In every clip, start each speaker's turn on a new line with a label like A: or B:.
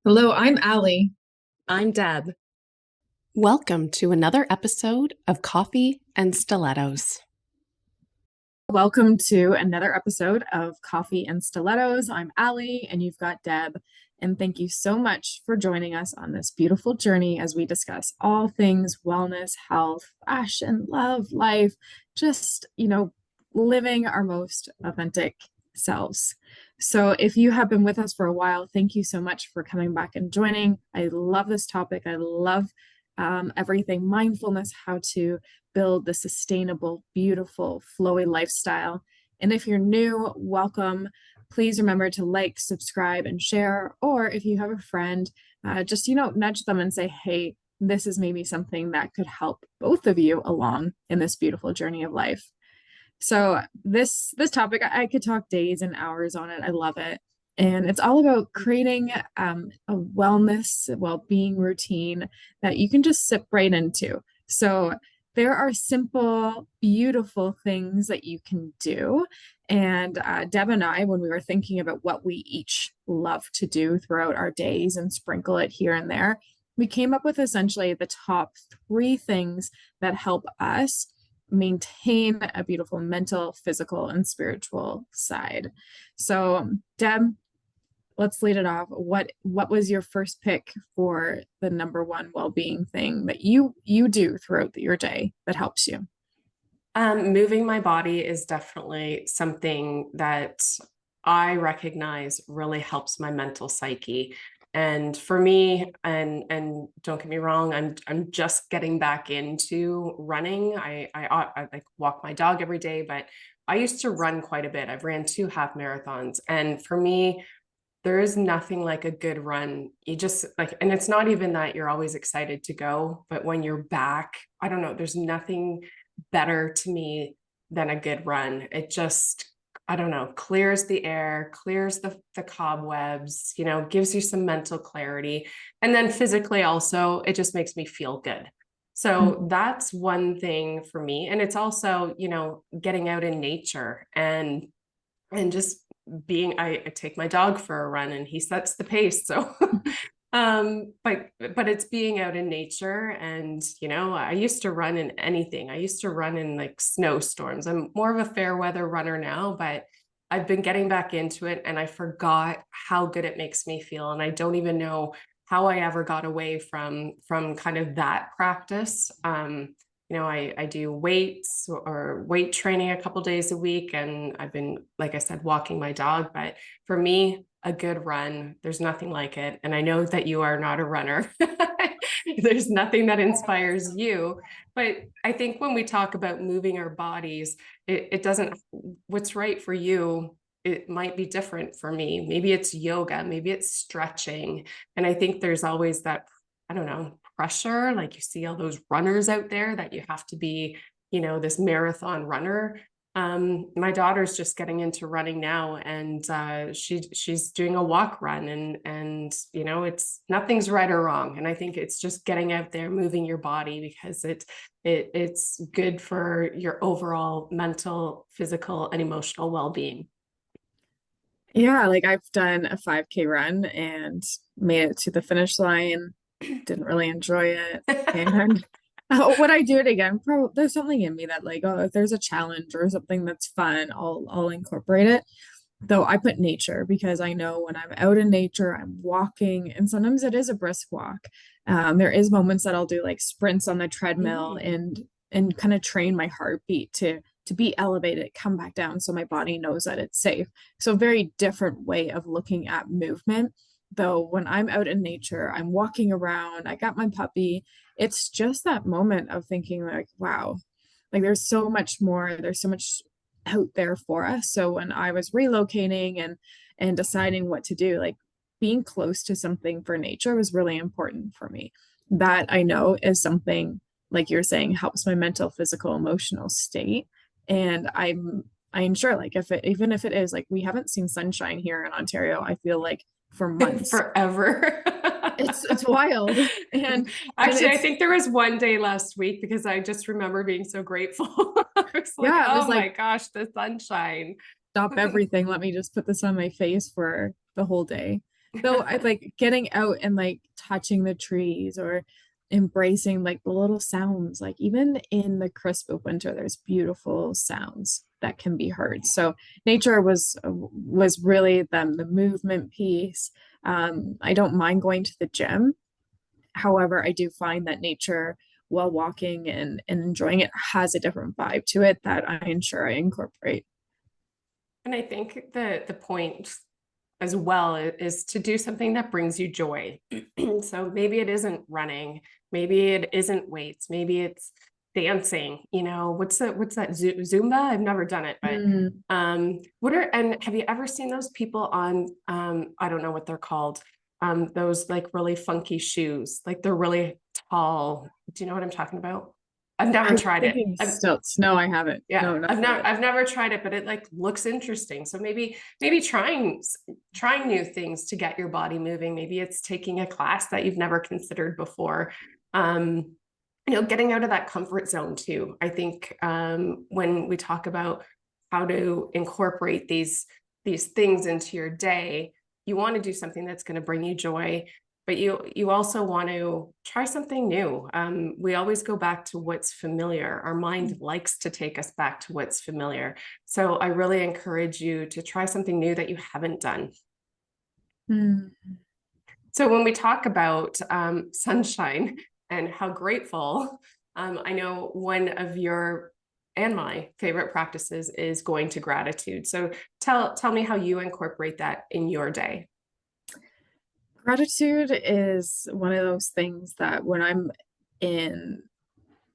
A: Hello, I'm Allie.
B: I'm Deb.
C: Welcome to another episode of Coffee and Stilettos.
A: Welcome to another episode of Coffee and Stilettos. I'm Allie, and you've got Deb. And thank you so much for joining us on this beautiful journey as we discuss all things wellness, health, fashion, love, life, just, living our most authentic selves. So if you have been with us for a while, thank you so much for coming back and joining. I love this topic. I love everything mindfulness, how to build the sustainable, beautiful, flowy lifestyle. And if you're new, welcome. Please remember to like, subscribe, and share. Or if you have a friend, just nudge them and say, "Hey, this is maybe something that could help both of you along in this beautiful journey of life." So this topic, I could talk days and hours on it. I love it. And it's all about creating a wellness, well-being routine that you can just sip right into. So there are simple, beautiful things that you can do. And Deb and I, when we were thinking about what we each love to do throughout our days and sprinkle it here and there, we came up with essentially the top three things that help us maintain a beautiful mental, physical, and spiritual side. So, Deb, let's lead it off. What was your first pick for the number one well-being thing that you do throughout your day that helps you?
B: Moving my body is definitely something that I recognize really helps my mental psyche. And for me, and don't get me wrong, I'm just getting back into running. I like walk my dog every day, but I used to run quite a bit. I've ran 2 half marathons, and for me, there is nothing like a good run. You just like, and it's not even that you're always excited to go, but when you're back, I don't know, there's nothing better to me than a good run. It just, I don't know, clears the air, clears the cobwebs, gives you some mental clarity. And then physically also, it just makes me feel good. So that's one thing for me. And it's also, getting out in nature and just being, I take my dog for a run and he sets the pace. So but it's being out in nature. And I used to run in anything. I used to run in like snowstorms. I'm more of a fair weather runner now, but I've been getting back into it and I forgot how good it makes me feel. And I don't even know how I ever got away from kind of that practice. I do weights or weight training a couple days a week, and I've been, like I said, walking my dog. But for me, a good run, there's nothing like it. And I know that you are not a runner. There's nothing that inspires you. But I think when we talk about moving our bodies, it doesn't, what's right for you, it might be different for me. Maybe it's yoga, maybe it's stretching. And I think there's always that, I don't know, pressure. Like you see all those runners out there that you have to be, this marathon runner. My daughter's just getting into running now, and she's doing a walk run, and it's nothing's right or wrong. And I think it's just getting out there, moving your body, because it's good for your overall mental, physical, and emotional well-being.
A: Yeah, like I've done a 5K run and made it to the finish line. Didn't really enjoy it. And would I do it again? Probably there's something in me that like, oh, if there's a challenge or something that's fun, I'll incorporate it. Though I put nature because I know when I'm out in nature, I'm walking, and sometimes it is a brisk walk. There is moments that I'll do like sprints on the treadmill and kind of train my heartbeat to be elevated, come back down so my body knows that it's safe. So a very different way of looking at movement. Though when I'm out in nature, I'm walking around, I got my puppy, it's just that moment of thinking like, wow, like there's so much more, there's so much out there for us. So when I was relocating and deciding what to do, like being close to something for nature was really important for me. That I know is something like you're saying helps my mental, physical, emotional state. And I'm sure like if it even if it is like we haven't seen sunshine here in Ontario, I feel like for months.
B: Forever.
A: It's wild. And
B: Actually, I
A: it's
B: think there was one day last week because I just remember being so grateful. I was like,
A: yeah, it was
B: oh my
A: like
B: gosh, the sunshine.
A: stop everything. Let me just put this on my face for the whole day. So I like getting out and like touching the trees or embracing like the little sounds. Like even in the crisp of winter, there's beautiful sounds that can be heard. So nature was really the movement piece. I don't mind going to the gym. However, I do find that nature while walking and enjoying it has a different vibe to it that I ensure I incorporate.
B: And I think the point as well is to do something that brings you joy. So maybe it isn't running, maybe it isn't weights, maybe it's dancing. What's that Zumba? I've never done it, but
A: Mm,
B: and have you ever seen those people on I don't know what they're called, those like really funky shoes, like they're really tall. Do you know what I'm talking about? I've never
A: I'm
B: tried it.
A: thinking stilts. No, I haven't.
B: Yeah,
A: No, not
B: I've never
A: yet.
B: I've never tried it, but it like looks interesting. So maybe trying new things to get your body moving. Maybe it's taking a class that you've never considered before. Um, getting out of that comfort zone too. I think when we talk about how to incorporate these things into your day, you want to do something that's going to bring you joy, but you also want to try something new. We always go back to what's familiar. Our mind likes to take us back to what's familiar. So I really encourage you to try something new that you haven't done.
A: Mm.
B: So when we talk about sunshine and how grateful, I know one of your and my favorite practices is going to gratitude. So tell me how you incorporate that in your day.
A: Gratitude is one of those things that when I'm in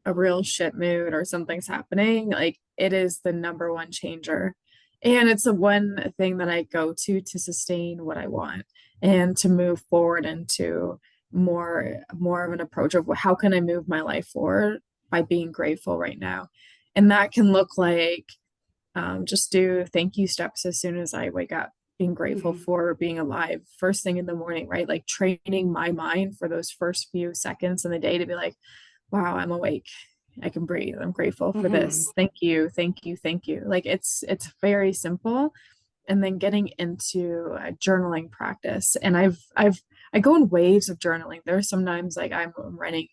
A: a real shit mood or something's happening, like it is the number one changer. And it's the one thing that I go to sustain what I want and to move forward into more of an approach of how can I move my life forward by being grateful right now. And that can look like just do thank you steps as soon as I wake up, being grateful
B: Mhm.
A: for being alive first thing in the morning, right? Like training my mind for those first few seconds in the day to be like, wow, I'm awake. I can breathe. I'm grateful for
B: Mhm.
A: this. Thank you. Thank you. Thank you. Like it's very simple. And then getting into a journaling practice. And I go in waves of journaling. There's sometimes like I'm writing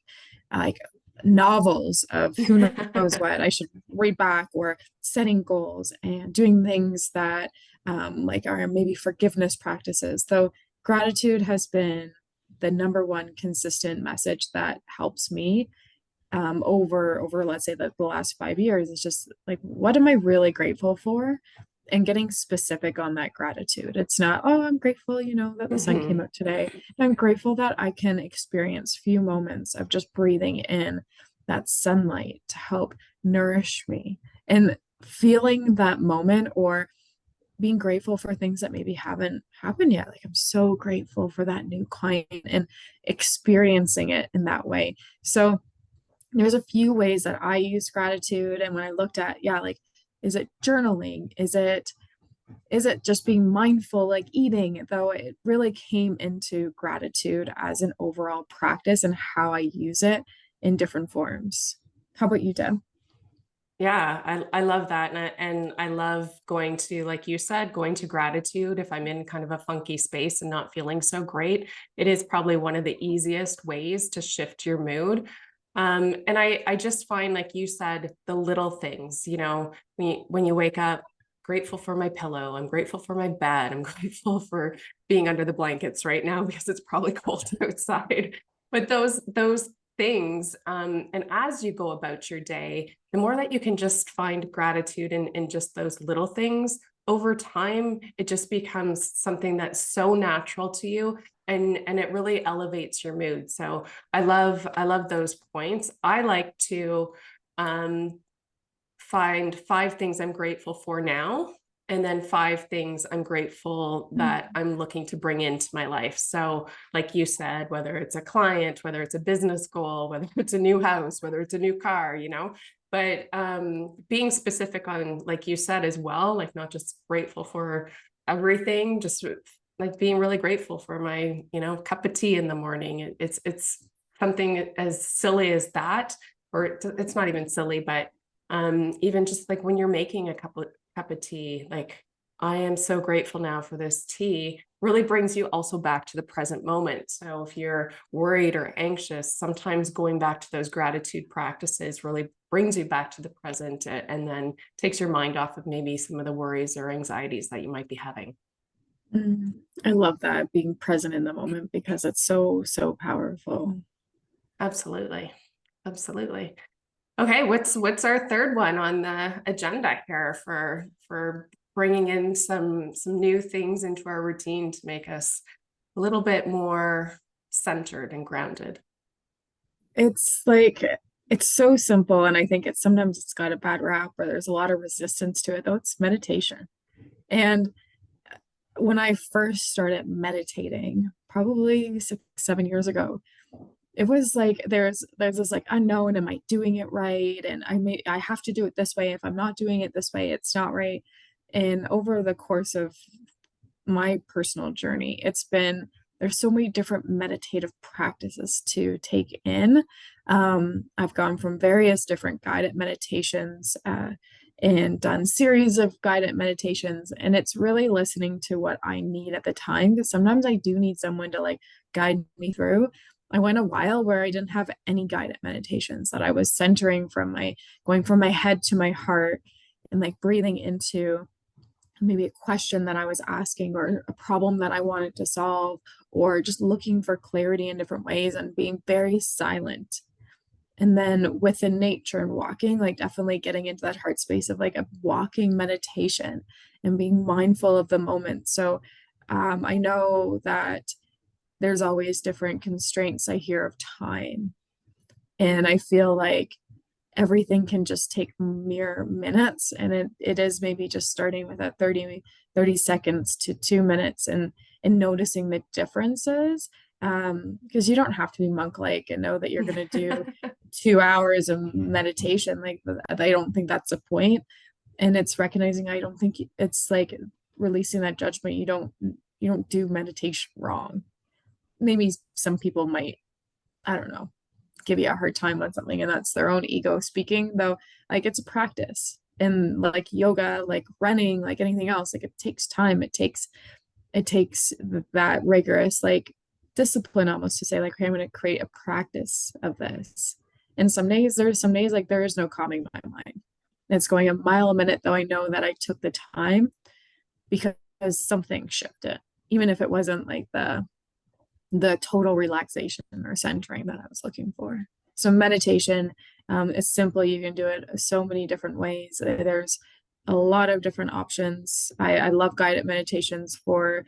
A: like novels of who knows what I should read back or setting goals and doing things that like are maybe forgiveness practices. So gratitude has been the number one consistent message that helps me over let's say the last 5 years. Is just like what am I really grateful for and getting specific on that gratitude. It's not, oh, I'm grateful, that the sun came
B: Mhm.
A: out today. I'm grateful that I can experience few moments of just breathing in that sunlight to help nourish me and feeling that moment or being grateful for things that maybe haven't happened yet. Like I'm so grateful for that new client and experiencing it in that way. So there's a few ways that I use gratitude. And when I looked at, yeah, like, is it journaling? Is it just being mindful, like eating? Though it really came into gratitude as an overall practice and how I use it in different forms. How about you, Deb?
B: Yeah, I love that. And I love going to, like you said, going to gratitude. If I'm in kind of a funky space and not feeling so great, it is probably one of the easiest ways to shift your mood. And I just find, like you said, the little things, when you wake up, grateful for my pillow, I'm grateful for my bed, I'm grateful for being under the blankets right now because it's probably cold outside. But those things. And as you go about your day, the more that you can just find gratitude in just those little things, over time, it just becomes something that's so natural to you, and it really elevates your mood. So I love those points. I like to um, find 5 things I'm grateful for now, and then 5 things I'm grateful that
A: Mm,
B: I'm looking to bring into my life. So, like you said, whether it's a client, whether it's a business goal, whether it's a new house, whether it's a new car, but being specific on, like you said as well, like not just grateful for everything, just like being really grateful for my, cup of tea in the morning. It's something as silly as that, or it's not even silly, but even just like when you're making a cup of tea, like I am so grateful now for this tea really brings you also back to the present moment. So if you're worried or anxious, sometimes going back to those gratitude practices really brings you back to the present, and then takes your mind off of maybe some of the worries or anxieties that you might be having.
A: Mm, I love that, being present in the moment, because it's so, so powerful.
B: Absolutely. Absolutely. Okay, what's our third one on the agenda here for bringing in some new things into our routine to make us a little bit more centered and grounded?
A: It's like it's so simple, and I think it's sometimes it's got a bad rap, or there's a lot of resistance to it, though. It's meditation. And when I first started meditating, probably 6, 7 years ago, it was like there's this like unknown, am I doing it right? And I have to do it this way. If I'm not doing it this way, it's not right. And over the course of my personal journey, there's so many different meditative practices to take in. I've gone from various different guided meditations, and done series of guided meditations, and it's really listening to what I need at the time, because sometimes I do need someone to like guide me through. I went a while where I didn't have any guided meditations, that I was centering going from my head to my heart, and like breathing into maybe a question that I was asking, or a problem that I wanted to solve, or just looking for clarity in different ways and being very silent. And then within nature and walking, like definitely getting into that heart space of like a walking meditation and being mindful of the moment. So I know that there's always different constraints I hear of time. And I feel like everything can just take mere minutes, and it is maybe just starting with a 30 seconds to 2 minutes, and noticing the differences, because you don't have to be monk like and know that you're going to do 2 hours of meditation. Like, I don't think that's the point. And it's recognizing, I don't think it's like releasing that judgment. You don't do meditation wrong. Maybe some people might, I don't know, give you a hard time on something, and that's their own ego speaking, though. Like, it's a practice, and like yoga, like running, like anything else, like it takes time. It takes that rigorous like discipline, almost, to say like, okay, I'm going to create a practice of this. And there's some days like there is no calming my mind. It's going a mile a minute, though I know that I took the time because something shifted, even if it wasn't like the total relaxation or centering that I was looking for. So meditation, is simple. You can do it so many different ways. There's a lot of different options. I love guided meditations for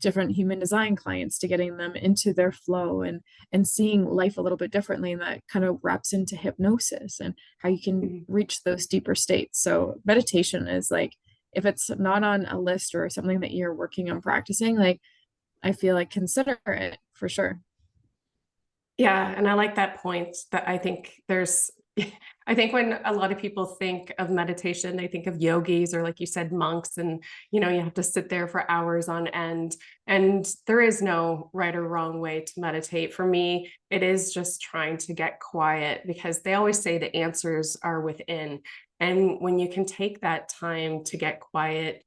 A: different human design clients, to getting them into their flow, and seeing life a little bit differently. And that kind of wraps into hypnosis and how you can
B: Mhm.
A: reach those deeper states. So meditation is like, if it's not on a list or something that you're working on practicing, like, I feel like consider it for sure.
B: Yeah, and I like that point, that I think there's I think when a lot of people think of meditation, they think of yogis, or like you said, monks, and you have to sit there for hours on end. And there is no right or wrong way to meditate. For me, it is just trying to get quiet, because they always say the answers are within. And when you can take that time to get quiet,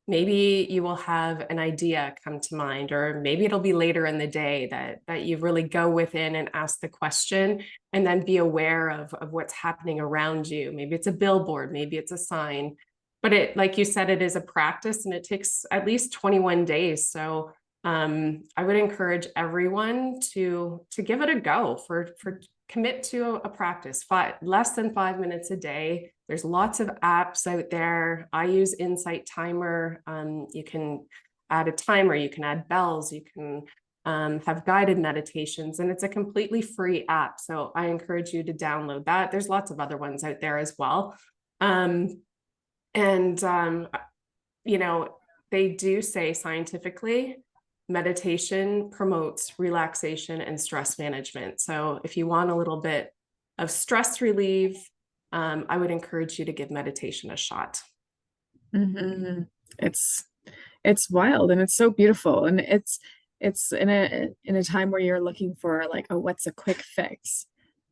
B: maybe you will have an idea come to mind, or maybe it'll be later in the day that you really go within and ask the question, and then be aware of what's happening around you. Maybe it's a billboard, maybe it's a sign, but it, like you said, it is a practice, and it takes at least 21 days. So I would encourage everyone to give it a go, for commit to a practice, less than 5 minutes a day. There's lots of apps out there. I use Insight Timer. You can add a timer, you can add bells, you can have guided meditations, and it's a completely free app. So I encourage you to download that. There's lots of other ones out there as well. And you know, they do say scientifically, meditation promotes relaxation and stress management. So if you want a little bit of stress relief, I would encourage you to give meditation a shot.
A: Hmm. It's it's wild, and it's so beautiful, and it's in a time where you're looking for like, oh, what's a quick fix?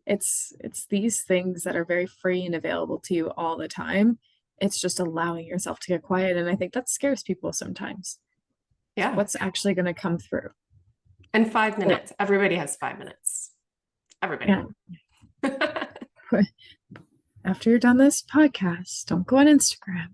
A: It's these things that are very free and available to you all the time. It's just allowing yourself to get quiet, and I think that scares people sometimes.
B: Yeah.
A: What's actually going to come through?
B: And 5 minutes. Everybody has 5 minutes. Everybody.
A: Yeah. After you're done this podcast, don't go on Instagram.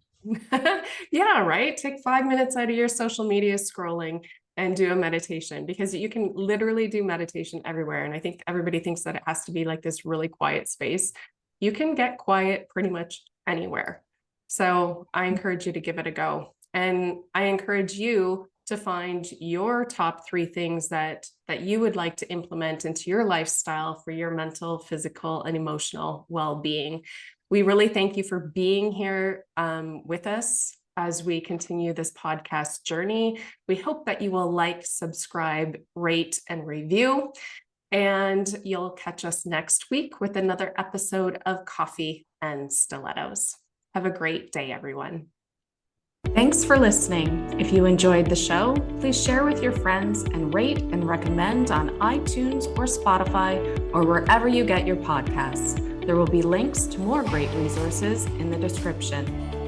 B: Yeah, right. Take 5 minutes out of your social media scrolling and do a meditation, because you can literally do meditation everywhere. And I think everybody thinks that it has to be like this really quiet space. You can get quiet pretty much anywhere. So I encourage you to give it a go. And I encourage you to find your top 3 things that you would like to implement into your lifestyle for your mental, physical, and emotional well-being. We really thank you for being here with us as we continue this podcast journey. We hope that you will like, subscribe, rate, and review. And you'll catch us next week with another episode of Coffee and Stilettos. Have a great day, everyone. Thanks for listening. If you enjoyed the show, please share with your friends and rate and recommend on iTunes or Spotify or wherever you get your podcasts. There will be links to more great resources in the description.